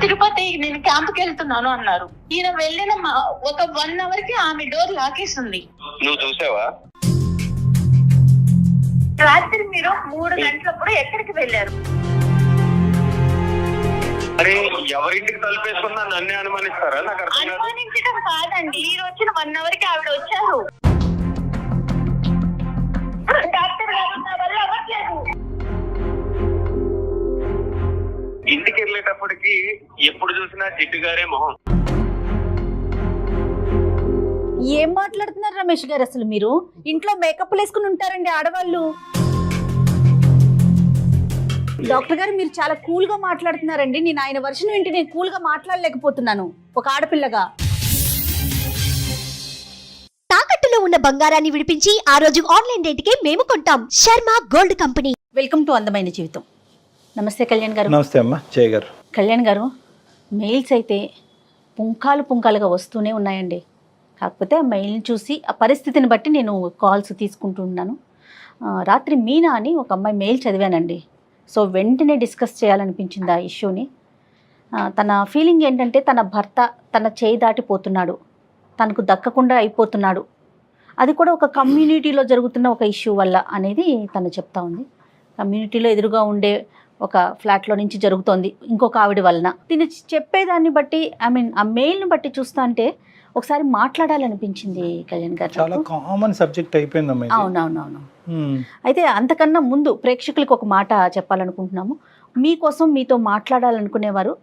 తిరుపతి నేను క్యాంప్ కి వెళ్తున్నాను అన్నారు. ఈయన వెళ్ళిన ఒక 1 అవర్ కి ఆమె డోర్ లాకేస్తుంది. నువ్వు చూసావా? రాత్రి మీరు 3 గంటలప్పుడు ఎక్కడికి వెళ్ళారు? అరే ఎవరింటికి తలుపేసుకున్నా నన్నే అనుమానిస్తారా? నాకు అర్థం కాదు. అనుమానించడం కాదండి, మీరు వచ్చిన 1 అవర్ కి ఆవిడ వచ్చారు. డాక్టర్ గారు నా వల్ల అవ్వట్లేదు. ఇంటికి వెళ్ళేటప్పటికి ఎప్పుడు చూసినా జిడ్డు గారే మొహం. ఏం మాట్లాడుతున్నారు రమేష్ గారు? అసలు మీరు ఇంట్లో మేకప్ వేసుకుని ఉంటారండి ఆడవాళ్ళు. డాక్టర్ గారు మీరు చాలా కూల్ గా మాట్లాడుతున్నారండి. నేను ఆయన వర్షన్ వింటే నేను కూల్ గా మాట్లాడలేకపోతున్నాను ఒక ఆడపిల్లగా. తాకట్టులో ఉన్న బంగారాన్ని విడిపించి ఆ రోజు ఆన్లైన్ రేటుకే మేము కొంటాం. Sharma gold company. Welcome to అందమైన జీవితం. నమస్తే కళ్యాణ్ గారు. నమస్తే అమ్మా, జయ గారు. కళ్యాణ్ గారు, మెయిల్స్ అయితే పుంకాలుగా వస్తూనే ఉన్నాయండి. కాకపోతే ఆ మెయిల్ని చూసి ఆ పరిస్థితిని బట్టి నేను కాల్స్ తీసుకుంటున్నాను. రాత్రి మీనా అని ఒక అమ్మాయి మెయిల్ చదివానండి. సో వెంటనే డిస్కస్ చేయాలనిపించింది ఆ ఇష్యూని. తన ఫీలింగ్ ఏంటంటే తన భర్త తన చేయి దాటిపోతున్నాడు, తనకు దక్కకుండా అయిపోతున్నాడు, అది కూడా ఒక కమ్యూనిటీలో జరుగుతున్న ఒక ఇష్యూ వల్ల అనేది తను చెప్తా ఉంది. కమ్యూనిటీలో ఎదురుగా ఉండే ఒక ఫ్లాట్లో నుంచి జరుగుతోంది ఇంకొక ఆవిడ వలన. తిని చెప్పేదాన్ని బట్టి ఆ మెయిల్ని బట్టి చూస్తా అంటే ఒకసారి మాట్లాడాలనిపించింది కళ్యాణ్ గారు. చాలా కామన్ సబ్జెక్ట్ అయిపోయిందమ్మా. అవునవునవును. అయితే అంతకన్నా ముందు ప్రేక్షకులకు ఒక మాట చెప్పాలనుకుంటున్నాము. మీకోసం మీతో మాట్లాడాలనుకునేవారు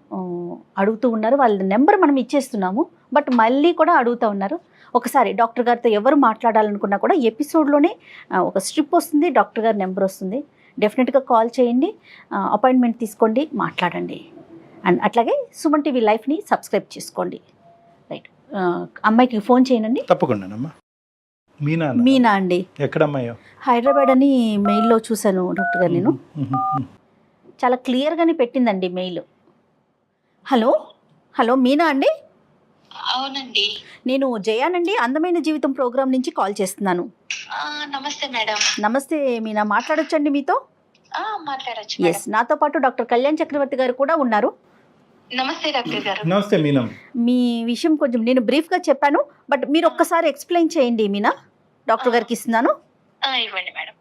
అడుగుతూ ఉన్నారు. వాళ్ళ నెంబర్ మనం ఇచ్చేస్తున్నాము, బట్ మళ్ళీ కూడా అడుగుతూ ఉన్నారు. ఒకసారి డాక్టర్ గారితో ఎవరు మాట్లాడాలనుకున్నా కూడా ఎపిసోడ్లోనే ఒక స్ట్రిప్ వస్తుంది, డాక్టర్ గారి నెంబర్ వస్తుంది. డెఫినెట్గా కాల్ చేయండి, అపాయింట్మెంట్ తీసుకోండి, మాట్లాడండి. అండ్ అట్లాగే సుమన్ టీవీ లైఫ్ని సబ్స్క్రైబ్ చేసుకోండి. రైట్, అమ్మాయికి ఫోన్ చేయనండి. తప్పకుండానమ్మా. మీనా అండి. ఎక్కడమ్మాయో? హైదరాబాద్ అని మెయిల్లో చూశాను డాక్టర్ గారు. నేను చాలా క్లియర్గానే పెట్టిందండి మెయిల్. హలో మీనా అండి? అవునండి, నేను జయానండి, అందమైన జీవితం ప్రోగ్రామ్ నుంచి కాల్ చేస్తున్నాను. నమస్తే మేడం. నమస్తే మీనా, మాట్లాడొచ్చండి మీతో? మాట్లాడొచ్చు. ఎస్, నాతో పాటు డాక్టర్ కళ్యాణ్ చక్రవర్తి గారు కూడా ఉన్నారు. నమస్తే డాక్టర్ గారు. నమస్తే మీనా. మీ విషయం కొంచెం నేను బ్రీఫ్గా చెప్పాను, బట్ మీరు ఒక్కసారి ఎక్స్ప్లెయిన్ చేయండి మీనా. డాక్టర్ గారికి ఇస్తున్నాను. ఇవ్వండి మేడం.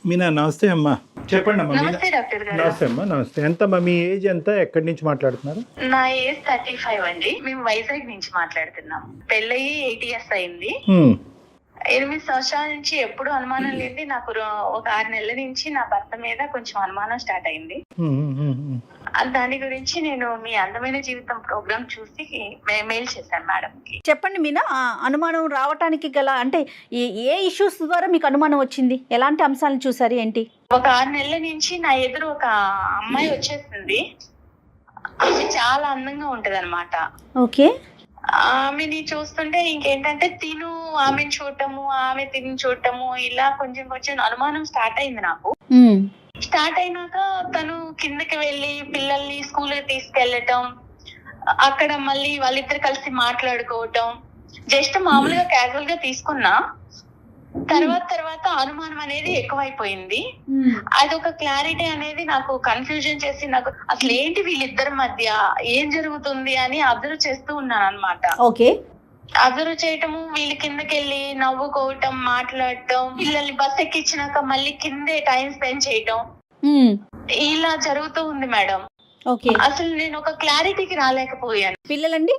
మీనా నమస్తే అమ్మా, చెప్పండి అమ్మా. నమస్తే డాక్టర్ గారు. నమస్తే అమ్మా. నమస్తే. ఎంతమ్మా మీ ఏజ్ ఎంత, ఎక్కడి నుంచి మాట్లాడుతున్నారు? నా ఏజ్ 35 అండి. మేము వైజాగ్ నుంచి మాట్లాడుతున్నాం. పెళ్ళయి 8 years అయింది. 8 సంవత్సరాల నుంచి ఎప్పుడు అనుమానం లేని నాకు ఒక 6 నెలల నుంచి నా భర్త మీద కొంచెం అనుమానం స్టార్ట్ అయింది. దాని గురించి నేను మీ అందమైన జీవితం ప్రోగ్రామ్ చూసి మెయిల్ చేశాను మేడం కి. చెప్పండి మీనా, అనుమానం రావటానికి గల అంటే ఏ ఇష్యూస్ ద్వారా మీకు అనుమానం వచ్చింది? ఎలాంటి అంశాలను చూసారు ఏంటి? ఒక 6 నెలల నుంచి నా ఎదురు ఒక అమ్మాయి వచ్చేసింది. ఆమె చాలా అందంగా ఉంటది అనమాట. ఓకే. ఆమెని చూస్తుంటే ఇంకేంటంటే ఆమెను చూడటము, ఆమె తిని చూడటము, ఇలా కొంచెం అనుమానం స్టార్ట్ అయింది నాకు. స్టార్ట్ అయినాక తను కిందకి వెళ్ళి పిల్లల్ని స్కూల్ కి తీసుకెళ్లటం, అక్కడ మళ్ళీ వాళ్ళిద్దరు కలిసి మాట్లాడుకోవటం, జస్ట్ మామూలుగా క్యాజువల్ గా తీసుకున్నా. తర్వాత అనుమానం అనేది ఎక్కువైపోయింది. అదొక క్లారిటీ అనేది నాకు కన్ఫ్యూజన్ చేసి నాకు అసలు ఏంటి వీళ్ళిద్దరి మధ్య ఏం జరుగుతుంది అని అబ్జర్వ్ చేస్తూ ఉన్నాను అనమాట. ఓకే. అబ్జర్వ్ చేయటము, వీళ్ళు కిందకెళ్ళి నవ్వుకోవటం, మాట్లాడటం, పిల్లల్ని బస్ ఎక్కించినాక మళ్ళీ కిందే టైం స్పెండ్ చేయటం, ఇలా జరుగుతూ ఉంది మేడం. ఓకే. అసలు నేను ఒక క్లారిటీకి రాలేకపోయాను. పిల్లలండి?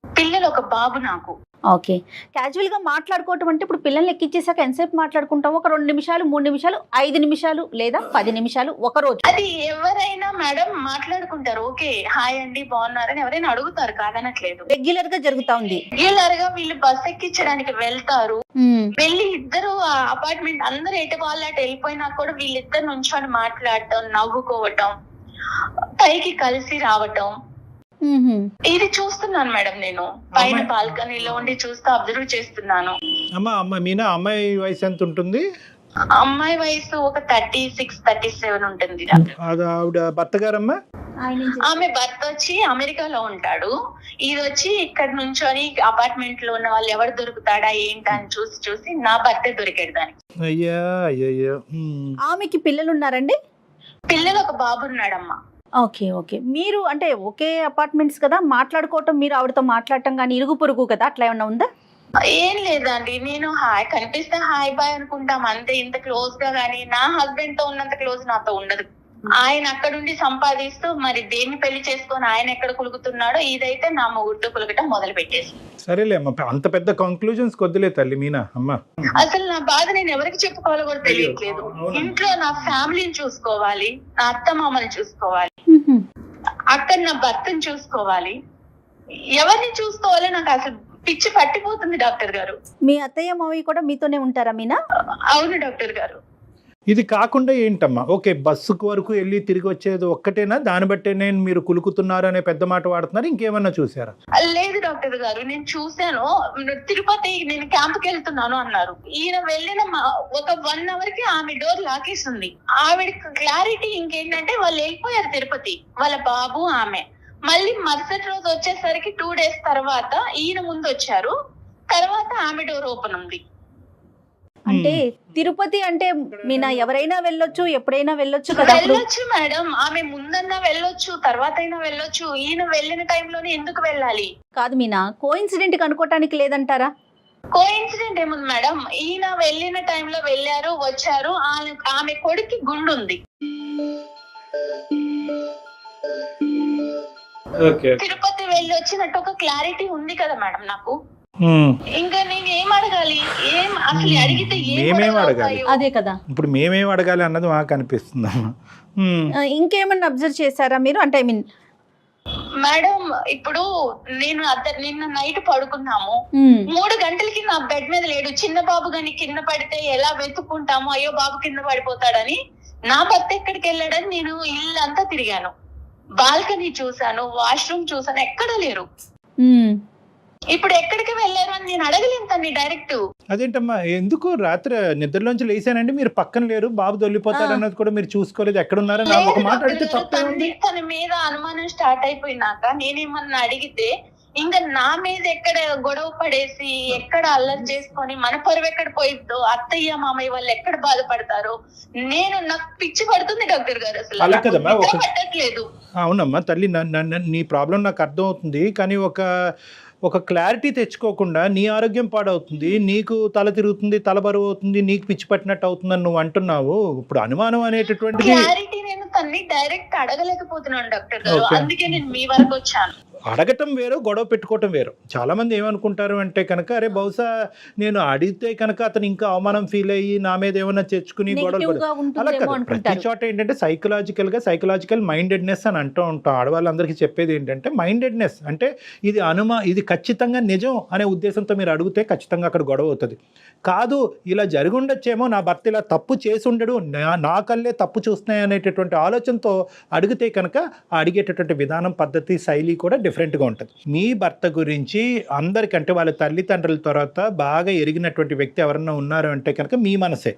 పిల్లలు ఒక బాబు నాకు. ఓకే. క్యాజువల్ గా మాట్లాడుకోవటం అంటే ఇప్పుడు పిల్లల్ని ఎక్కించేసాక ఎంతసేపు మాట్లాడుకుంటాం? ఒక 2 నిమిషాలు, 3 నిమిషాలు, 5 నిమిషాలు లేదా 10 నిమిషాలు ఒక రోజు? అది ఎవరైనా మేడం మాట్లాడుకుంటారు. ఓకే, హాయ్ అండి బాగున్నారని ఎవరైనా అడుగుతారు, కాదనట్లేదు. రెగ్యులర్ గా జరుగుతా ఉంది. రెగ్యులర్ గా వీళ్ళు బస్ ఎక్కించడానికి వెళ్తారు. వెళ్ళి ఇద్దరు అపార్ట్మెంట్ అందరు ఎటు వాళ్ళు అటు వెళ్ళిపోయినా కూడా వీళ్ళిద్దరు నుంచొని మాట్లాడటం, నవ్వుకోవటం, పైకి కలిసి రావటం, ఇది చూస్తున్నాను మేడం. నేను పైన బాల్కనీలో ఉండి చూస్తూ అబ్జర్వ్ చేస్తున్నాను. మీనా అమ్మాయి వయసు ఎంత ఉంటుంది? అమ్మాయి వయసు ఒక 36, 37 ఉంటుంది. ఆవిడ భర్త గారమ్మా? ఆమె భర్త వచ్చి అమెరికాలో ఉంటాడు. ఇది వచ్చి ఇక్కడ నుంచొని అపార్ట్మెంట్ లో ఉన్న వాళ్ళు ఎవరు దొరుకుతాడా ఏంటా అని చూసి నా భర్తే దొరికాడు దానికి. అయ్యా. ఆమెకి పిల్లలు ఉన్నారండి? పిల్లలు ఒక బాబు ఉన్నాడమ్మా. Okay okay. మీరు అంటే ఒకే అపార్ట్మెంట్స్ కదా, మాట్లాడుకోవటం, మీరు ఆవిడతో మాట్లాడటం కానీ ఇరుగు పొరుగు కదా, అట్లా ఏమన్నా ఉందా? ఏం లేదండి, నేను హాయ్ కనిపిస్తే హాయ్ బాయ్ అనుకుంటాం అంతే. ఇంత క్లోజ్ గా గానీ నా హస్బెండ్ తో ఉన్నంత క్లోజ్ నాతో ఉండదు. ఆయన అక్కడుండి సంపాదిస్తూ మరి దేన్ని పెళ్లి చేసుకొని ఆయన ఎక్కడ కులుగుతున్నాడో ఇదైతే నా మొగుడు కులగటం మొదలు పెట్టేసి. సరేలే అమ్మ, అంత పెద్ద కంక్లూజన్స్ కొద్దిలే తల్లి మీనా అమ్మ. అసలు నా బాధ నేను ఎవరికి చెప్పుకోవాలో కూడా తెలియట్లేదు. ఇంట్లో నా ఫ్యామిలీని చూసుకోవాలి, నా అత్త మామని చూసుకోవాలి, అక్కడ నా భర్తను చూసుకోవాలి, ఎవరిని చూసుకోవాలో నాకు అసలు పిచ్చి పట్టిపోతుంది డాక్టర్ గారు. మీ అత్తయ్య మావయ్య కూడా మీతోనే ఉంటారా మీనా? అవును డాక్టర్ గారు. ఇది కాకుండా ఏంటమ్మా, ఓకే బస్సుకు వరకు వెళ్ళి తిరిగి వచ్చేది ఒక్కటేనా? దాన్ని బట్టే నేను మీరు కులుకుతున్నారు అనే పెద్ద మాట వాడుతున్నారు, ఇంకేమన్నా చూసారా? లేదు డాక్టర్ గారు, నేను చూశాను. తిరుపతి నేను క్యాంప్ కి వెళ్తున్నాను అన్నారు. ఈయన వెళ్ళిన ఒక 1 hour కి ఆమె డోర్ లాకేస్తుంది. ఆవిడ క్లారిటీ ఇంకేంటంటే వాళ్ళు వెళ్ళిపోయారు తిరుపతి, వాళ్ళ బాబు ఆమె. మళ్ళీ మరుసటి రోజు వచ్చేసరికి 2 days తర్వాత ఈయన ముందు వచ్చారు. తర్వాత ఆమె డోర్ ఓపెన్ ఉంది. అంటే తిరుపతి అంటే మీనా ఎవరైనా వెళ్ళొచ్చు, ఎప్పుడైనా వెళ్ళొచ్చు కదా. వెళ్ళొచ్చు మేడం, ఆమె ముందన్నా వెళ్ళొచ్చు, తర్వాత అయినా వెళ్ళొచ్చు. ఈయన వెళ్ళిన టైంలోనే ఎందుకు వెళ్ళాలి? కాదు మీనా, కోఇన్సిడెంట్ అనుకోవటానికి లేదంటారా? కోఇన్సిడెంట్ ఏముంది మేడం, ఈయన వెళ్ళిన టైంలో వెళ్ళారు, వచ్చారు. ఆమె కొడుక్కి గుండు ఉంది. తిరుపతి వెళ్ళి వచ్చినట్టు ఒక క్లారిటీ ఉంది కదా మేడం నాకు. ఇంకా నేను ఏం అడగాలి? ఏం అసలు అడిగితే మేమేం అడగాలి? అదే కదా, ఇప్పుడు మేమేం అడగాలి అన్నది మాకు అనిపిస్తుంది. ఇంకేమన్నా అబ్జర్వ్ చేశారా మీరు? అంటే ఐ మీన్ మేడం, ఇప్పుడు నేను నిన్న నైట్ పడుకున్నాము, 3 గంటలకి నా బెడ్ మీద లేడు. చిన్న బాబు గాని కింద పడితే ఎలా వెతుక్కుంటాము, అయ్యో బాబు కింద పడిపోతాడని. నా భర్త ఎక్కడికి వెళ్ళాడని నేను ఇల్లంతా తిరిగాను, బాల్కనీ చూసాను, వాష్రూమ్ చూసాను, ఎక్కడా లేరు. ఇప్పుడు ఎక్కడికి వెళ్ళారు అని నేను అడగలేను తన్ని డైరెక్ట్. అదేంటమ్మా, ఎందుకు రాత్రి నిద్రలోంచి లేసానండి మీరు పక్కన లేరు, బాబు దొల్లిపోతాడు అన్నది కూడా మీరు చూసుకోలేదు, ఎక్కడున్నారని ఒక మాట అడిగితే తప్పేముంది? తన మీద అనుమానం స్టార్ట్ అయిపోయినాక నేనేమన్నా అడిగితే ఇంకా నా మీద ఎక్కడ గొడవ పడేసి ఎక్కడ అల్లరి చేసుకొని మన పరువు ఎక్కడ పోయిద్దో, అత్తయ్య మామయ్య వాళ్ళు ఎక్కడ బాధపడతారో నాకు పిచ్చి పడుతుంది డాక్టర్ గారు. అసలు పట్టట్లేదు. అవునమ్మా తల్లి, నీ ప్రాబ్లం నాకు అర్థం అవుతుంది, కానీ ఒక క్లారిటీ తెచ్చుకోకుండా నీ ఆరోగ్యం పాడవుతుంది, నీకు తల తిరుగుతుంది, తల బరువు అవుతుంది, నీకు పిచ్చి పట్టినట్టు అవుతుందని నువ్వు అంటున్నావు. ఇప్పుడు అనుమానం అనేటటువంటి క్లారిటీ నేను తన్ని డైరెక్ట్ అడగలేకపోతున్నాను డాక్టర్ గారు, అందుకే నేను మీ వరకు వచ్చాను. అడగటం వేరు, గొడవ పెట్టుకోవటం వేరు. చాలా మంది ఏమనుకుంటారు అంటే కనుక, అరే బహుశా నేను అడిగితే కనుక అతను ఇంకా అవమానం ఫీల్ అయ్యి నా మీద ఏమైనా తెచ్చుకుని గొడవలు. అలా కాదు, ప్రతి చోట ఏంటంటే సైకలాజికల్ మైండెడ్నెస్ అని అంటూ ఉంటాం. ఆడవాళ్ళందరికీ చెప్పేది ఏంటంటే మైండెడ్నెస్ అంటే ఇది ఖచ్చితంగా నిజం అనే ఉద్దేశంతో మీరు అడిగితే ఖచ్చితంగా అక్కడ గొడవ అవుతుంది. కాదు ఇలా జరిగి ఉండొచ్చేమో, నా భర్త ఇలా తప్పు చేసి ఉండడు, నా కళ్ళే తప్పు చూస్తున్నాయి అనేటటువంటి ఆలోచనతో అడిగితే కనుక అడిగేటటువంటి విధానం, పద్ధతి, శైలి కూడా డిఫరెంట్గా ఉంటుంది. మీ భర్త గురించి అందరికంటే వాళ్ళ తల్లిదండ్రుల తర్వాత బాగా ఎరిగినటువంటి వ్యక్తి ఎవరన్నా ఉన్నారు అంటే కనుక మీ మనసే.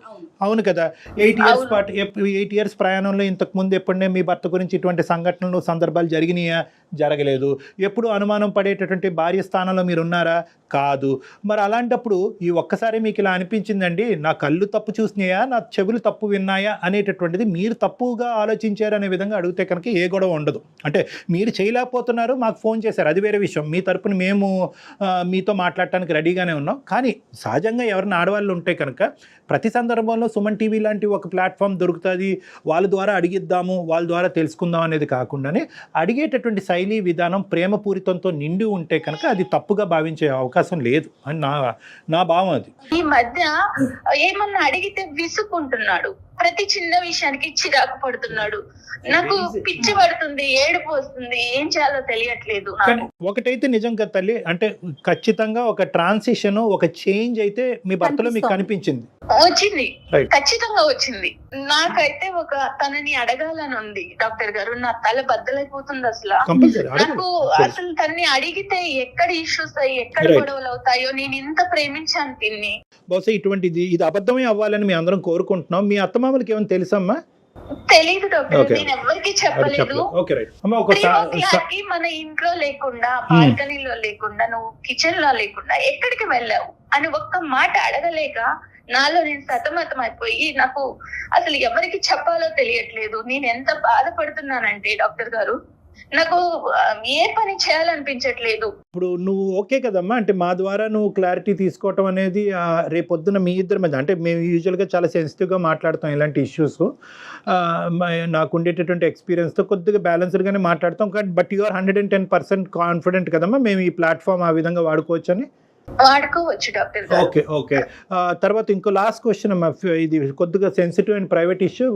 అవును కదా, 8 years ప్రయాణంలో ఇంతకు ముందు ఎప్పుడనే మీ భర్త గురించి ఇటువంటి సంఘటనలు, సందర్భాలు జరిగినాయా? జరగలేదు. ఎప్పుడు అనుమానం పడేటటువంటి భార్య స్థానంలో మీరు ఉన్నారా? కాదు. మరి అలాంటప్పుడు ఈ ఒక్కసారి మీకు ఇలా అనిపించిందండి, నా కళ్ళు తప్పు చూసినాయా, నా చెవులు తప్పు విన్నాయా అనేటటువంటిది మీరు తప్పుగా ఆలోచించారు అనే విధంగా అడిగితే కనుక ఏ గొడవ ఉండదు. అంటే మీరు చేయలేకపోతున్నారు, మాకు ఫోన్ చేశారు, అది వేరే విషయం. మీ తరపున మేము మీతో మాట్లాడటానికి రెడీగానే ఉన్నాం. కానీ సహజంగా ఎవరైనా ఆడవాళ్ళు ఉంటే కనుక ప్రతి సందర్భంలో సుమన్ టీవీ లాంటి ఒక ప్లాట్ఫామ్ దొరుకుతుంది, వాళ్ళ ద్వారా అడిగిద్దాము, వాళ్ళ ద్వారా తెలుసుకుందాం అనేది కాకుండానే అడిగేటటువంటి శైలి విధానం ప్రేమపూరితంతో నిండి ఉంటే కనుక అది తప్పుగా భావించే అవకాశం లేదు అని నా భావం. అది ఈ మధ్య ఏమన్నా అడిగితే విసుక్కుంటున్నాడు, ప్రతి చిన్న విషయానికి చిరాకు పడుతున్నాడు, నాకు పిచ్చి పడుతుంది, ఏడుపు వస్తుంది, ఏం చేయాలో తెలియట్లేదు. ఒకటైతే నిజం కదా తల్లి, అంటే ఖచ్చితంగా ఒక ట్రాన్సిషన్, ఒక చేంజ్ అయితే మీ భర్తలో మీకు కనిపించింది, వచ్చింది, ఖచ్చితంగా వచ్చింది. నాకైతే తనని అడగాలని ఉంది డాక్టర్ గారు, నా తల బద్దలైపోతుంది అసలు. నాకు అసలు తనని అడిగితే ఎక్కడ ఇష్యూస్ అయ్యి ఎక్కడ గొడవలు అవుతాయో, నేను ఇంత ప్రేమించాను తిన్ని. బహుశా ఇది అబద్ధమే అవ్వాలని మేము అందరం కోరుకుంటున్నాం. మీ అత్తమామలకి ఏమైనా తెలుసమ్మా? తెలీదు డాక్టర్, నేను ఎవరికి చెప్పలేదు. మన ఇంట్లో లేకుండా, బాల్కనీలో లేకుండా, నువ్వు కిచెన్ లో లేకుండా ఎక్కడికి వెళ్ళావు అని ఒక్క మాట అడగలేక నాలో నేను సతమతం అయిపోయి నాకు అసలు ఎవరికి చెప్పాలో తెలియట్లేదు. నేను ఎంత బాధపడుతున్నానంటే డాక్టర్ గారు, నాకు ఏ పని చేయాలనిపించట్లేదు. ఇప్పుడు నువ్వు ఓకే కదమ్మా, అంటే మా ద్వారా నువ్వు క్లారిటీ తీసుకోవటం అనేది రేపొద్దున మీ ఇద్దరి మధ్య, అంటే మేము యూజువల్గా చాలా సెన్సిటివ్గా మాట్లాడతాం ఇలాంటి ఇష్యూస్, నాకు ఉండేటటువంటి ఎక్స్పీరియన్స్తో కొద్దిగా బ్యాలెన్స్డ్గానే మాట్లాడతాం. కానీ బట్ యు ఆర్ 110% కాన్ఫిడెంట్ కదమ్మా మేము ఈ ప్లాట్ఫామ్ ఆ విధంగా వాడుకోవచ్చు అని? వాడుకోవచ్చు డాక్టర్ గారు. Okay okay. తర్వాత ఇంకో లాస్ట్ క్వశ్చన్ అమ్మా, ఇది కొద్దిగా sensitive and private issue.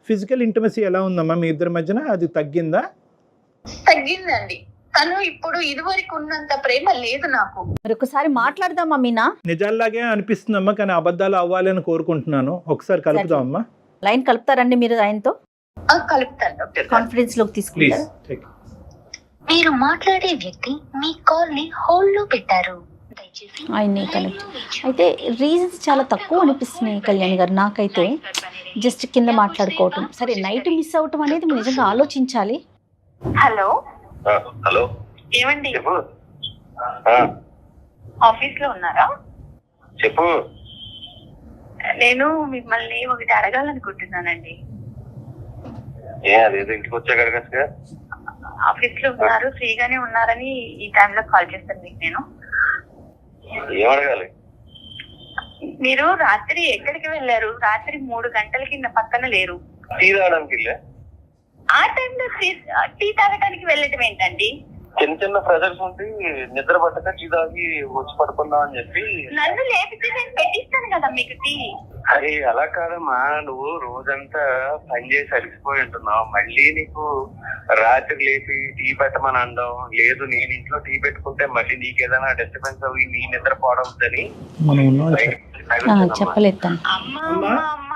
Physical intimacy ఎలా ఉందమ్మా మీ ఇద్దరి మధ్యన? అది తగ్గిందా? తగ్గిందండి. తను ఇప్పుడు ఇదివరకు ఉన్నంత ప్రేమ లేదు నాకు. మరి ఒకసారి మాట్లాడదామా మీనా? నిజాల్లాగే అనిపిస్తుందమ్మా, కానీ అబద్ధాలు అవ్వాలి అని కోరుకుంటున్నాను. ఒకసారి కలుపుదామమ్మా. లైన్ కలుపుతారండి మీరు ఆయనతో? కలుపుతాను డాక్టర్ గారు. కాన్ఫిడెన్స్ లోకి తీసుకుంటారు. మీరు మాట్లాడే వ్యక్తి మీ కాల్ ని హోల్డ్ లో పెట్టారు. ఆయన్ని కనెక్ట్ అయితే రీజన్స్ చాలా తక్కువ అనిపిస్తున్నాయి కళ్యాణ్ గారు నాకైతే. జస్ట్ కింద మాట్లాడుకోవటం సరే, నైట్ మిస్ అవటం అనేది నిజంగా ఆలోచించాలి. హలో హలో, ఏమండి చెప్పు. ఆఫీస్ లో ఉన్నారా? చెప్పు. నేను మిమ్మల్ని ఒకటి అడగాలనుకుంటున్నానండి. అదేదో ఇంటికి వచ్చాక అడగచ్చుగా. ఆఫీస్ లో ఉన్నారు, ఫ్రీగానే ఉన్నారని ఈ టైంలో కాల్ చేస్తాను మీకు. నేను ఏం అడగాలి? మీరు రాత్రి ఎక్కడికి వెళ్ళారు? రాత్రి 3 గంటలకి నా పక్కన లేరు. టీ తాగడానికి వెళ్ళా. ఆ టైంలో టీ తాగడానికి వెళ్ళటం ఏంటండి? చిన్న చిన్న ప్రెజర్స్ ఉంటే నిద్ర పట్టక టీ తాగి వచ్చి పడుకుందాం అని చెప్పి. నన్ను లేపితే నేను పెట్టిస్తాను కదా మీకు టీ. అరే అలా కాదమ్మా, నువ్వు రోజంతా పని చేసి అలిసిపోయి ఉంటున్నావు, మళ్ళీ నీకు రాత్రి లేపి టీ పెట్టమని అనడం లేదు. నేను ఇంట్లో టీ పెట్టుకుంటే మళ్ళీ నీకు ఏదైనా డిస్టర్బెన్స్ అవి నీ నిద్ర పోవడంతోని చెప్పలేదు. అమ్మ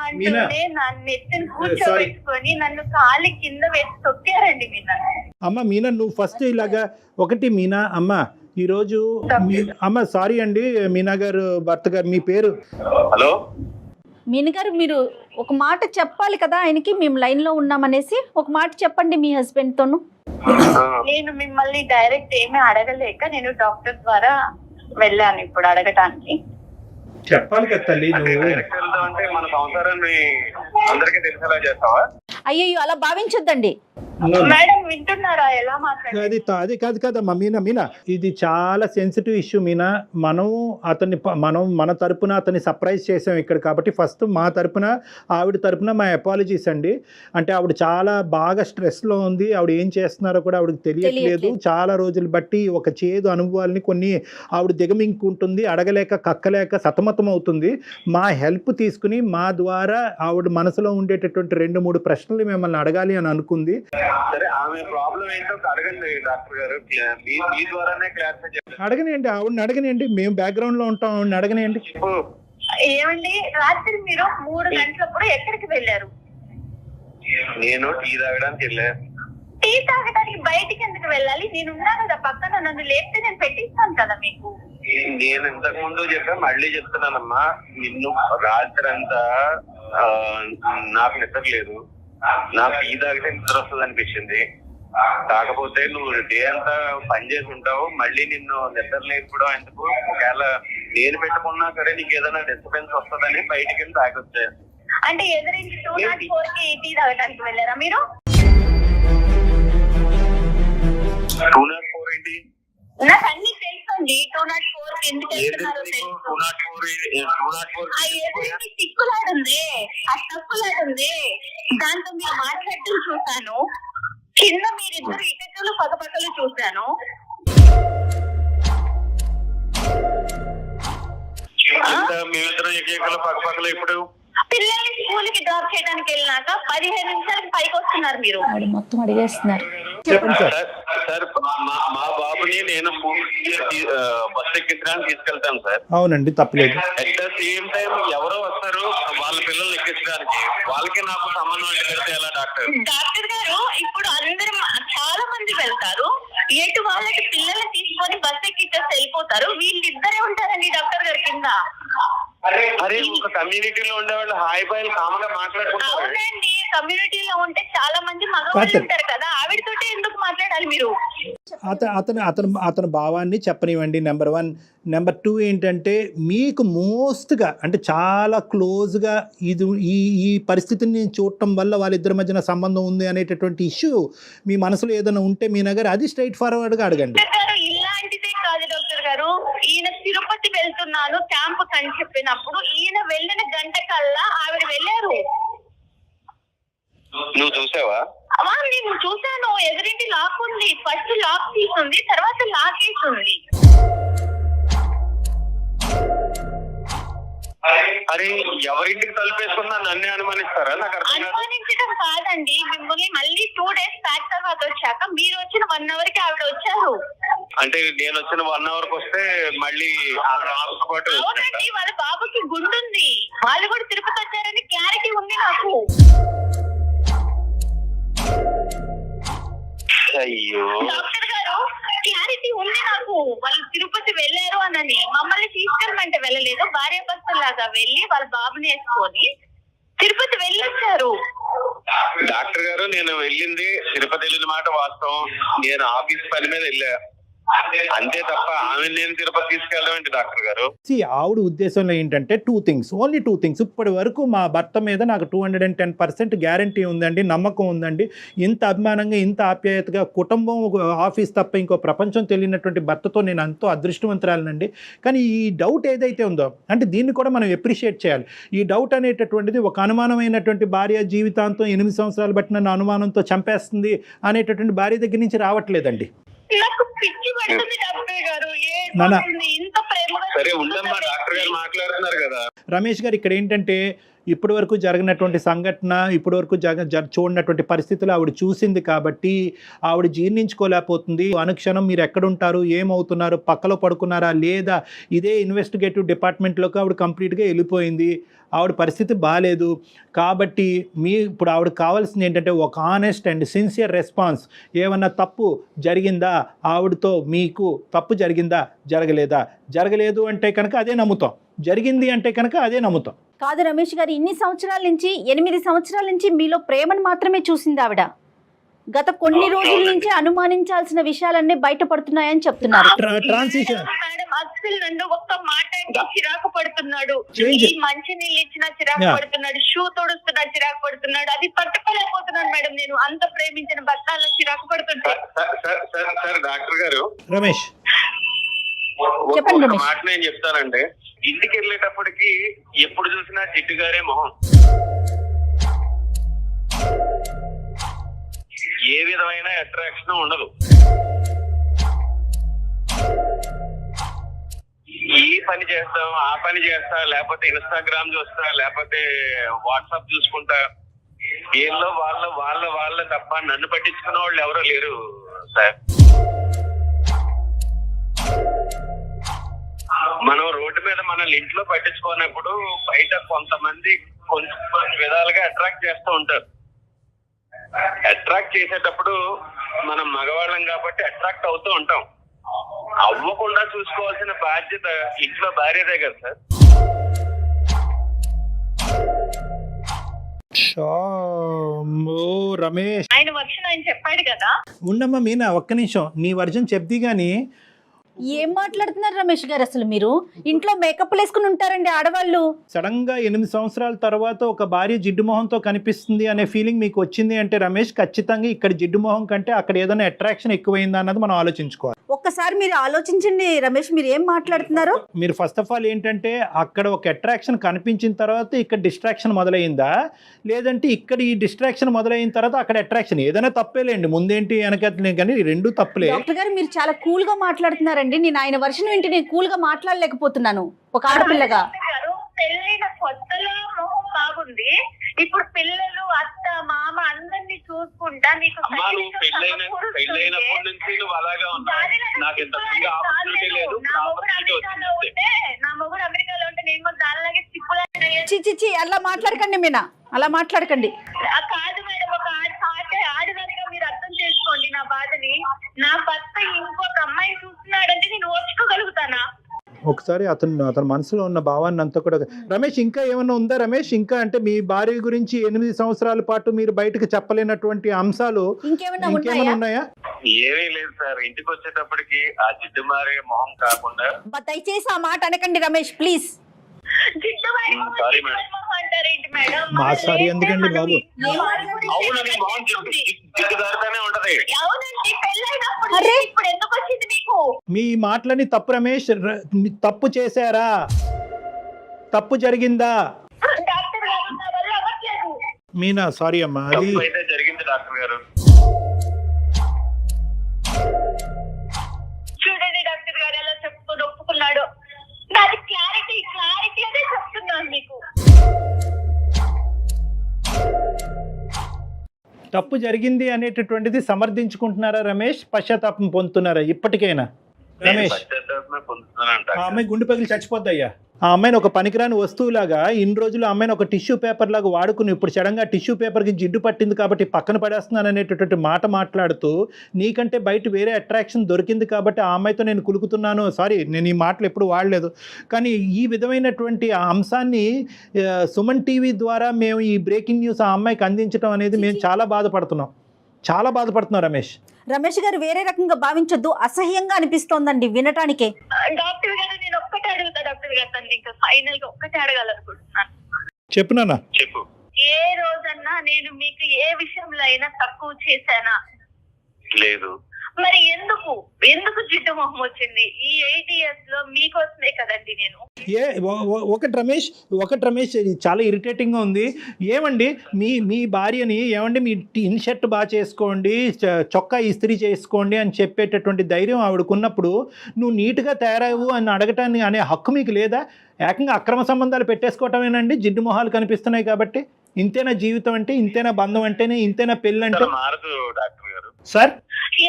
అంటుంటే నన్ను ఎత్తుని కూర్చోబెట్టుకొని నన్ను కాలి కింద వేసి తొక్కారండి మీనా. అమ్మ మీనా, నువ్వు ఫస్ట్ ఇలాగా ఒకటి మీనా అమ్మ, ఈరోజు అమ్మ సారీ అండి మీనా గారు భర్త గారు, మీ పేరు? హలో మీనా గారు, మీరు ఒక మాట చెప్పాలి కదా ఆయనకి, మేము లైన్ లో ఉన్నామనేసి ఒక మాట చెప్పండి మీ హస్బెండ్ తోను. నేను మిమ్మల్ని డైరెక్ట్ ఏమీ అడగలేక నేను డాక్టర్ ద్వారా వెళ్ళాను ఇప్పుడు అడగటానికి. చెప్పాలి కదా తల్లి నువ్వు. అంటే మన సంసారాన్ని అందరికీ తెలిసేలా చేస్తావా? అయ్యో అలా భావించొద్దండి మేడం. వింటున్నారా ఎలా మాట్లాడారు? అది కాదు కదమ్మా మీనా. మీనా, ఇది చాలా సెన్సిటివ్ ఇష్యూ మీనా. మనం మన తరపున అతన్ని సర్ప్రైజ్ చేసాం ఇక్కడ, కాబట్టి ఫస్ట్ మా తరపున ఆవిడ తరపున మా అపాలజీస్ అండి. అంటే ఆవిడ చాలా బాగా స్ట్రెస్లో ఉంది, ఆవిడ ఏం చేస్తున్నారో కూడా ఆవిడకి తెలియట్లేదు. చాలా రోజులు బట్టి ఒక చేదు అనుభవాలని కొన్ని ఆవిడ దిగమింగుకుంటుంది, అడగలేక కక్కలేక సతమతం అవుతుంది. మా హెల్ప్ తీసుకుని మా ద్వారా ఆవిడ మనసులో ఉండేటటువంటి 2-3 ప్రశ్నలు మిమ్మల్ని అడగాలి అని అనుకుంది. సరే, ఆమె ప్రాబ్లం ఏంటో అడగండి డాక్టర్ గారు, మీ ద్వారానే క్లారిఫై చేయండి. అడగనియండి, ఆవిడని అడగనియండి, మేము బ్యాక్గ్రౌండ్ లో ఉంటాం, ఆవిడని అడగనియండి. ఏమండి, రాత్రి మీరు 3 గంటలప్పుడు ఎక్కడికి వెళ్ళారు? నేను టీ తాగడానికి వెళ్ళా. టీ తాగడానికి బయటికి ఎందుకు వెళ్ళాలి? నేను ఉన్నా కదా పక్కన, నన్ను లేపితే నేను పెట్టిస్తాను కదా మీకు. నేను ఇంతకు ముందు చెప్పా, మళ్ళీ చెప్తున్నానమ్మా, నిన్ను రాత్రి అంతా నాకు నిద్ర లేదు, నాకు టీ తాగితే నిద్ర వస్తుంది అనిపించింది. కాకపోతే నువ్వు డే అంతా పని చేసి ఉంటావు, మళ్ళీ నిన్ను నిద్ర లేకపోవడం ఎందుకు? ఒకవేళ నేను పెట్టుకున్నా సరే నీకు ఏదైనా డిస్టర్బెన్స్ వస్తుందని బయటికి వెళ్ళి తాగొచ్చా. అంటే ఎదురించి 204 కి టీ తాగడానికి వెళ్ళారా మీరు? 204 ఏంటి? నాకు అన్ని తెలుసండి. 204 ఎందుకు వెళ్తున్నారో తెలుసు. 204 సిక్కులాడుంది, ఆ తప్పులాడుంది, దాంతో మీరు మాట్లాడటం చూశాను. కింద మీరిద్దరు ఇటకలు పక్కపక్కలు చూశాను. మేమిద్దరం ఏకైకలు పక్కపక్కలు ఇప్పుడు పిల్లల్ని స్కూల్ కి డ్రాప్ చేయడానికి వెళ్ళినాక 15 నిమిషాలకు పైకి వస్తున్నారు మీరు. మొత్తం అడిగేస్తున్నారు. చెప్పండి సార్. సార్, మా బాబుని నేను బస్ ఎక్కించడానికి తీసుకెళ్తాను సార్. అవునండి, తప్పలేదు. అట్ ద సేమ్ టైం ఎవరో వస్తారు వాళ్ళ పిల్లల్ని ఎక్కించడానికి, వాళ్ళకి నాకు సంబంధం అంటే ఎలా డాక్టర్? డాక్టర్ గారు, ఇప్పుడు అందరూ చాలా మంది వెళ్తారు, ఎటు వాళ్ళకి పిల్లల్ని తీసుకొని బస్ ఎక్కిచ్చేసి వెళ్ళిపోతారు. వీళ్ళిద్దరే ఉంటారండి డాక్టర్ గారు కింద. అరే ఒక కమ్యూనిటీలో ఉండే వాళ్ళు హాయ్ బాయ్ కామన్ గా మాట్లాడుకుంటారు. అవునండి, కమ్యూనిటీలో ఉంటే చాలా మంది మగవాళ్ళు ఉంటారు కదా, ఆవిడతోటి ఎందుకు మాట్లాడాలి మీరు? అతని భావాన్ని చెప్పనివ్వండి, నెంబర్ 1. నెంబర్ 2 ఏంటంటే మీకు మోస్ట్గా అంటే చాలా క్లోజ్గా ఈ పరిస్థితిని నేను చూడటం వల్ల వాళ్ళిద్దరి మధ్యన సంబంధం ఉంది అనేటటువంటి ఇష్యూ మీ మనసులో ఏదైనా ఉంటే మీ నగర్ అది స్ట్రైట్ ఫార్వర్డ్గా అడగండి. ఇలాంటిదే కాదు డాక్టర్ గారు, ఈయన తిరుపతి వెళ్తున్నాను క్యాంప్ అని చెప్పినప్పుడు ఈయన వెళ్ళిన గంట కల్లా ఆవిడ వెళ్ళారు. నువ్వు చూసావా? నేను చూసాను, ఎదురింటి లాక్ ఉంది, ఫస్ట్ లాక్ తీసుంది, తర్వాత లాక్ వేసింది. అరే ఎవరింటికి తలుపేసుకున్నా నన్నే అనుమానిస్తారా? నాకు అనుమానించడం కాదండి, మిమ్మల్ని మళ్ళీ 2 days బ్యాక్ తర్వాత వచ్చాక మీరు వచ్చిన 1 hour కి ఆవిడ వచ్చారు. అంటే నేను వచ్చిన 1 hour కి వస్తే మళ్ళీ అవునండి, వాళ్ళ బాబుకి గుండుంది, వాళ్ళు కూడా తిరుపతి వచ్చారని క్లారిటీ ఉంది నాకు. అయ్యో డాక్టర్ గారు, క్లారిటీ ఉంది నాకు, వాళ్ళు తిరుపతి వెళ్ళారు అనని. మమ్మల్ని తీసుకెళ్ళమంటే వెళ్ళలేదు, భార్య భర్తలాగా వెళ్ళి వాళ్ళ బాబుని వేసుకొని తిరుపతి వెళ్ళొచ్చారు. డాక్టర్ గారు, నేను వెళ్ళింది తిరుపతి వెళ్ళిన మాట వాస్తవం. నేను ఆఫీస్ పని మీద వెళ్ళా అంతే తప్ప ఆమె నేను తిరుపతి తీసుకెళ్ళడం ఏంటి డాక్టర్ గారు? ఆవిడ ఉద్దేశంలో ఏంటంటే 2 things, ఓన్లీ 2 things. ఇప్పటి వరకు మా భర్త మీద నాకు 210% గ్యారంటీ ఉందండి, నమ్మకం ఉందండి. ఇంత అభిమానంగా ఇంత ఆప్యాయతగా కుటుంబం ఆఫీస్ తప్ప ఇంకో ప్రపంచం తెలియనటువంటి భర్తతో నేను ఎంతో అదృష్టవంతురాలనండి. కానీ ఈ డౌట్ ఏదైతే ఉందో అంటే దీన్ని కూడా మనం ఎప్రిషియేట్ చేయాలి. ఈ డౌట్ అనేటటువంటిది ఒక అనుమానమైనటువంటి భార్య జీవితాంతం 8 సంవత్సరాలు బట్టి నన్ను అనుమానంతో చంపేస్తుంది అనేటటువంటి భార్య దగ్గర నుంచి రావట్లేదండి. నాకు పిచ్చి పడుతుంది డాక్టర్ గారు, ఇంత ప్రేమగా. సరే ఉండమ్మా, డాక్టర్ గారు మాట్లాడుతున్నారు కదా. రమేష్ గారు, ఇక్కడ ఏంటంటే ఇప్పటి వరకు జరిగినటువంటి సంఘటన, ఇప్పటి వరకు చూడనటువంటి పరిస్థితులు ఆవిడ చూసింది కాబట్టి ఆవిడ జీర్ణించుకోలేకపోతుంది. అనుక్షణం మీరు ఎక్కడుంటారు, ఏమవుతున్నారు, పక్కలో పడుకున్నారా లేదా, ఇదే ఇన్వెస్టిగేటివ్ డిపార్ట్మెంట్లోకి ఆవిడ కంప్లీట్గా వెళ్ళిపోయింది. ఆవిడ పరిస్థితి బాగాలేదు కాబట్టి ఇప్పుడు ఆవిడకి కావాల్సింది ఏంటంటే ఒక ఆనెస్ట్ అండ్ సిన్సియర్ రెస్పాన్స్. ఏమన్నా తప్పు జరిగిందా ఆవిడతో, మీకు తప్పు జరిగిందా, జరగలేదు అంటే కనుక అదే నమ్ముతాం, జరిగింది అంటే కనుక అదే నమ్ముతాం. కాదు రమేష్ గారు, 8 సంవత్సరాల నుంచి మీలో ప్రేమను మాత్రమే చూసింది ఆవిడ. గత కొన్ని రోజుల నుంచి అనుమానించాల్సిన విషయాలన్నీ బయటపడుతున్నాయని చెప్తున్నారు. ట్రాన్సిషన్ మేడం, అసలు నన్ను ఒక్క మాట చిరాకు పడుతున్నాడు, మంచి నీళ్ళు ఇచ్చినా చిరాకు పడుతున్నాడు, షూ తొడుస్తున్నా చిరాకు పడుతున్నాడు, అది పట్టుకోలేకపోతున్నాను మేడం. నేను అంత ప్రేమించిన భర్త అలా చిరాకు పడుతుంటే. డాక్టర్ గారు, రమేష్ చెప్పండి. మాట నేను చెప్తానంటే, ఇంటికి వెళ్ళేటప్పటికి ఎప్పుడు చూసినా జిడ్డు గారే మొహం, ఏ విధమైన అట్రాక్షన్ ఉండదు. ఈ పని చేస్తాం, ఆ పని చేస్తా, లేకపోతే ఇన్స్టాగ్రామ్ చూస్తా, లేకపోతే వాట్సాప్ చూసుకుంటా, వీళ్ళు వాళ్ళ తప్ప నన్ను పట్టించుకున్న వాళ్ళు ఎవరో లేరు సార్. మనం రోడ్డు మీద మనల్ని ఇంట్లో పట్టించుకున్నప్పుడు బయట కొంతమంది కొంచెం విధాలుగా అట్రాక్ట్ చేస్తూ ఉంటారు. అట్రాక్ట్ చేసేటప్పుడు మనం మగవాళ్ళం కాబట్టి అట్రాక్ట్ అవుతూ ఉంటాం. అవ్వకుండా చూసుకోవాల్సిన బాధ్యత ఇంట్లో భార్యదే కదా సార్. రమేష్, ఆయన వర్షన్ ఆయన చెప్పాడు కదా. ఉండమ్మా మీనా, ఒక్క నిమిషం, నీ వర్జన్ చెప్ది గానీ. ఏం మాట్లాడుతున్నారు రమేష్ గారు? అసలు మీరు ఇంట్లో మేకప్ వేసుకుని ఉంటారండి ఆడవాళ్ళు. సడన్ గా 8 సంవత్సరాల తర్వాత ఒక భార్య జిడ్డు మొహంతో కనిపిస్తుంది అనే ఫీలింగ్ మీకు వచ్చింది అంటే రమేష్, ఖచ్చితంగా ఇక్కడ జిడ్డు మొహం కంటే అక్కడ ఏదైనా అట్రాక్షన్ ఎక్కువైందా అన్నది మనం ఆలోచించుకోవాలి. ఒక్కసారి మీరు ఆలోచించండి రమేష్, మీరు ఏం మాట్లాడుతున్నారు? మీరు ఫస్ట్ ఆఫ్ ఆల్ ఏంటంటే అక్కడ ఒక అట్రాక్షన్ కనిపించిన తర్వాత ఇక్కడ డిస్ట్రాక్షన్ మొదలైందా, లేదంటే ఇక్కడ ఈ డిస్ట్రాక్షన్ మొదలైన తర్వాత అక్కడ అట్రాక్షన్, ఏదైనా తప్పేలేండి, ముందేంటి వెనకట్లే, కానీ రెండు తప్పులే. డాక్టర్ గారు, మీరు చాలా కూల్ గా మాట్లాడుతున్నారండి. నేను ఆయన వర్షన్ వింటే నేను కూల్ గా మాట్లాడలేకపోతున్నాను ఒక ఆడపిల్లగా. పెళ్ళైన కొత్తలో మొహం బాగుంది, ఇప్పుడు పిల్లలు అత్త మామ అందరినీ చూసుకుంటా నీకు పెళ్ళైనప్పటి నుంచి నువ్వు అలాగా ఉన్నావు. నాకు ఇంతకుముందు ఆపర్చునిటీ లేదు. నా మొగుడు అమెరికాలో ఉంటే నేను కూడా దానిలాగే చిచ్చి అలా మాట్లాడకండి మీనా, అలా మాట్లాడకండి. కాదు మేడం, ఒక ఆడదానిగా మీరు అర్థం చేసుకోండి నా బాధని. నా భర్త ఇంకొక అమ్మాయి చూస్తున్నాడంటే నేను ఓర్చుకోగలుగుతానా? ఒకసారి అతని మనసులో ఉన్న భావాన్ని అంతా కూడా. రమేష్, ఇంకా ఏమన్నా ఉందా రమేష్? ఇంకా అంటే మీ భార్య గురించి 8 సంవత్సరాల పాటు మీరు బయటకు చెప్పలేనటువంటి అంశాలు ఇంకేమైనా ఉన్నాయా? ఏమీ లేదు సార్. ఇంటికి వచ్చేటప్పటికి ఆ జిడ్డు మారే మొహం కాకుండా. దయచేసి ఆ మాట అనకండి రమేష్, ప్లీజ్. Sorry madam. మా సారీ ఎందుకండి బాబు? అవునండి, మొహం జిడ్డుదారుతానే ఉంటది. మీ మాటలని తప్పు రమేష్. తప్పు చేశారా? తప్పు జరిగిందా? మీనా, సారీ అమ్మా. అది తప్పు అయితే జరిగింది డాక్టర్ గారు. చూడండి డాక్టర్ గారు ఎలా చెప్పుకొని ఒప్పుకున్నాడు. నాది క్లారిటీ అదే చెప్తున్నాను మీకు. తప్పు జరిగింది అనేటటువంటిది సమర్థించుకుంటున్నారా రమేష్? పశ్చాత్తాపం పొందుతున్నారా ఇప్పటికైనా రమేష్? ఆ అమ్మాయి గుండె పగిలి చచ్చిపోద్దయ్యా. ఆ అమ్మాయిని ఒక పనికిరాని వస్తువులాగా ఇన్ని రోజులు ఆ అమ్మాయిని ఒక టిష్యూ పేపర్ లాగా వాడుకుని ఇప్పుడు సడన్గా టిష్యూ పేపర్కి జిడ్డు పట్టింది కాబట్టి పక్కన పడేస్తున్నాను అనేటటువంటి మాట మాట్లాడుతూ నీకంటే బయట వేరే అట్రాక్షన్ దొరికింది కాబట్టి ఆ అమ్మాయితో నేను కులుకుతున్నాను. సారీ, నేను ఈ మాటలు ఎప్పుడు వాడలేదు. కానీ ఈ విధమైనటువంటి ఆ అంశాన్ని సుమన్ టీవీ ద్వారా మేము ఈ బ్రేకింగ్ న్యూస్ ఆ అమ్మాయికి అందించడం అనేది మేము చాలా బాధపడుతున్నాం రమేష్ గారు. వేరే రకంగా భావించొద్దు, అసహ్యంగా అనిపిస్తోందండి వినటానికే. డాక్టర్ గారు, నేను ఒక్కటే అడుగుతా డాక్టర్ గారు, తను ఇంకా ఫైనల్ గా ఒక్కటే అడగాలనుకుంటున్నాను. చెప్పు నాన్న. చెప్పు. ఏ రోజన్నా నేను మీకు ఏ విషయంలో అయినా తక్కువ చేశానా? లేదు. మరి ఎందుకు జిడ్డు మొహం వచ్చింది? ఈ 8 years లో మీకోసమే కదండి నేను. ఒకటి రమేష్ ఇది చాలా ఇరిటేటింగ్గా ఉంది. ఏమండి మీ భార్యని ఏమండి మీ ఇన్షర్ట్ బాగా చేసుకోండి, చొక్కా ఇస్త్రీ చేసుకోండి అని చెప్పేటటువంటి ధైర్యం ఆవిడకున్నప్పుడు నువ్వు నీట్గా తయారవు అని అడగటాన్ని అనే హక్కు మీకు లేదా? ఏకంగా అక్రమ సంబంధాలు పెట్టేసుకోవటమేనండి జిడ్డు మొహాలు కనిపిస్తున్నాయి కాబట్టి. ఇంతేనా జీవితం అంటే? ఇంతేనా బంధం అంటేనే? ఇంతేనా పెళ్ళి అంటే? మారదు డాక్టర్ గారు. సార్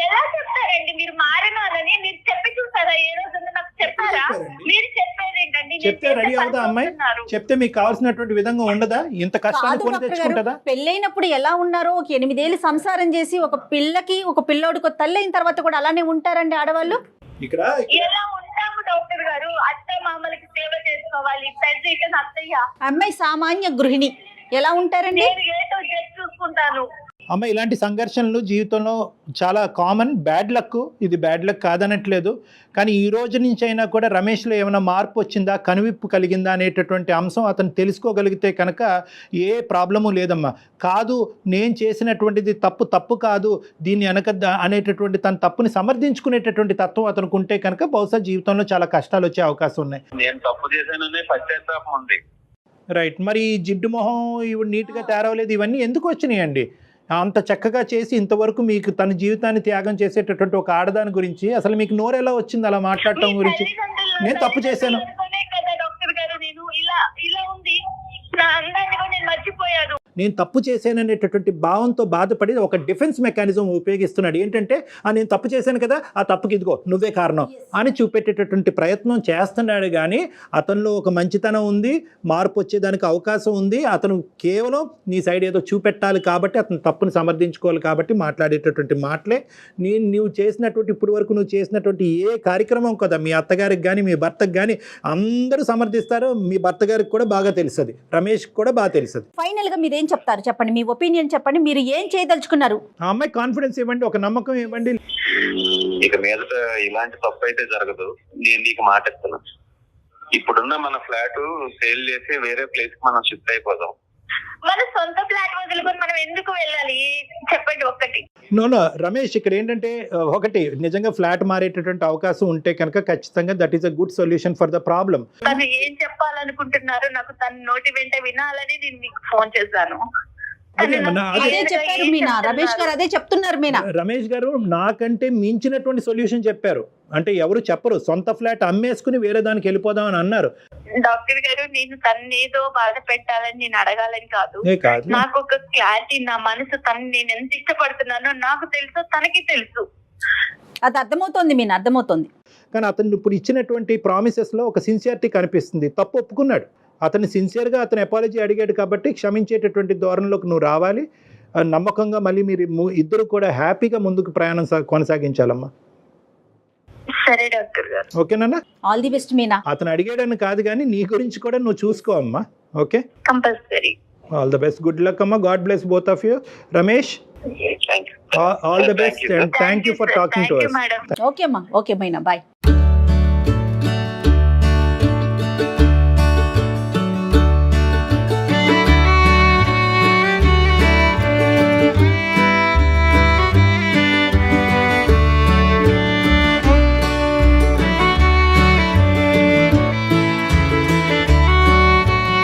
ఎలా చెప్తారండి మీరు మారినారని? మీరు చెప్పి చూసారా? ఏ రోజున నాకు చెప్పారా? మీరు చెప్పేదేంటండి? చెప్తే రెడీ అవుదా అమ్మాయి? చెప్తే మీకు కావాల్సినటువంటి విధంగా ఉండదా? ఇంత కష్టాన్ని కొని తెచ్చుకుంటుందా? పెళ్ళైనప్పుడు ఎలా ఉన్నారో, ఒక 8 ఏళ్ళు సంసారం చేసి ఒక పిల్లకి ఒక పిల్లోడికి తల్లి అయిన తర్వాత కూడా అలానే ఉంటారండి ఆడవాళ్ళు. ఇక్కడ ఎలా ఉంటాము డాక్టర్ గారు? అత్త మామలకి సేవ చేసుకోవాలి. పెద్ద అత్తయ్య. అమ్మాయి సామాన్య గృహిణి, ఎలా ఉంటారండి? నేను ఏటో చూసుకుంటాను. అమ్మ, ఇలాంటి సంఘర్షణలు జీవితంలో చాలా కామన్. బ్యాడ్ లక్, ఇది బ్యాడ్ లక్ కాదనట్లేదు. కానీ ఈ రోజు నుంచి అయినా కూడా రమేష్లో ఏమైనా మార్పు వచ్చిందా, కనువిప్పు కలిగిందా అనేటటువంటి అంశం అతను తెలుసుకోగలిగితే కనుక ఏ ప్రాబ్లము లేదమ్మా. కాదు, నేను చేసినటువంటిది తప్పు కాదు, దీన్ని వెనక అనేటటువంటి తన తప్పుని సమర్థించుకునేటటువంటి తత్వం అతనికి ఉంటే కనుక బహుశా జీవితంలో చాలా కష్టాలు వచ్చే అవకాశం ఉన్నాయి. నేను తప్పు చేశాననే పశ్చాత్తాపం ఉంది. రైట్. మరి జిడ్డు మొహం ఇవి నీట్గా తయారవలేదు, ఇవన్నీ ఎందుకు వచ్చినాయండి? అంత చక్కగా చేసి ఇంతవరకు మీకు తన జీవితాన్ని త్యాగం చేసేటటువంటి ఒక ఆడదాని గురించి అసలు మీకు నోరు ఎలా వచ్చింది అలా మాట్లాడటం గురించి? నేను తప్పు చేశాను. నేను తప్పు చేశాననేటటువంటి భావంతో బాధపడి ఒక డిఫెన్స్ మెకానిజం ఉపయోగిస్తున్నాడు. ఏంటంటే నేను తప్పు చేశాను కదా, ఆ తప్పుకి ఇదిగో నువ్వే కారణం అని చూపెట్టేటటువంటి ప్రయత్నం చేస్తున్నాడు. కానీ అతనిలో ఒక మంచితనం ఉంది, మార్పు వచ్చేదానికి అవకాశం ఉంది. అతను కేవలం నీ సైడ్ ఏదో చూపెట్టాలి కాబట్టి, అతను తప్పుని సమర్థించుకోవాలి కాబట్టి మాట్లాడేటటువంటి మాటలే. నువ్వు చేసినటువంటి ఇప్పుడు వరకు నువ్వు చేసినటువంటి ఏ కార్యక్రమం కదా మీ అత్తగారికి కానీ మీ భర్తకు కానీ అందరూ సమర్థిస్తారు. మీ భర్త గారికి కూడా బాగా తెలుస్తుంది, రమేష్ కూడా బాగా తెలుస్తుంది. ఫైనల్ గా మీరు ఏం చెప్తారు చెప్పండి, మీ ఒపీనియన్ చెప్పండి. మీరు ఏం చేయదలుచుకున్నారు? ఆ అమ్మాయి కాన్ఫిడెన్స్ ఇవ్వండి, ఒక నమ్మకం ఇవ్వండి. ఇక మీదట ఇలాంటి తప్పు అయితే జరగదు. నేను నీకు మాట ఇస్తున్నా, ఇప్పుడున్న మన ఫ్లాట్ సేల్ చేసి వేరే ప్లేస్ కి మనం షిఫ్ట్ అయిపోదాం. మన సొంత ఫ్లాట్ వదులుకొని మనం ఎందుకు వెళ్ళాలి చెప్పండి ఒక్కటి. నో రమేష్, ఇక్కడ ఏంటంటే ఒకటి నిజంగా ఫ్లాట్ మారేటటువంటి అవకాశం ఉంటే కనుక ఖచ్చితంగా that is a good solution for the problem. తను ఏం చెప్పాలనుకుంటున్నారు నాకు తన నోటి వెంట వినాలని నేను మీకు ఫోన్ చేశాను. అదే చెప్పారు మీనా, రమేష్ గారు అదే చెప్తున్నారు. మీనా రమేష్ గారు నాకంటే మించినటువంటి సొల్యూషన్ చెప్పారు. అంటే ఎవరు చెప్పరు, సొంత ఫ్లాట్ అమ్మేసుకుని వేరే దానికి వెళ్ళిపోదాం అని అన్నారు. డాక్టర్ గారు, నేను తన్నేదో బాధ పెట్టాలని నేను అడగాలని కాదు. నాకు ఒక క్లారిటీ, నా మనసు తను నేను ఎంత ఇష్టపడుతున్నానో నాకు తెలుసు, తనకి తెలుసు. అది అర్థమవుతోంది మీనా, అర్థమవుతోంది. కానీ అతను ఇప్పుడు ఇచ్చినటువంటి ప్రామిసెస్ లో ఒక సిన్సియారిటీ కనిపిస్తుంది. తప్పు ఒప్పుకున్నాడు అతను, సిన్సియర్గా అతను అపాలజీ అడిగాడు కాబట్టి క్షమించేటటువంటి ధోరణిలోకి నువ్వు రావాలి. నమ్మకంగా మళ్ళీ మీరు ఇద్దరు కూడా హ్యాపీగా ముందుకు ప్రయాణం కొనసాగించాలమ్మా. సరే డాక్టర్ గారు. ఓకేనా? All the best Meena. అతను అడిగాడని కాదు కానీ నీ గురించి కూడా నువ్వు చూసుకో అమ్మా. Okay, compulsory. All the best, good luck అమ్మా, God bless both of you. Ramesh, all the best and thank you for talking to us. Madam. Okay అమ్మా, ఓకే మీనా, బాయ్.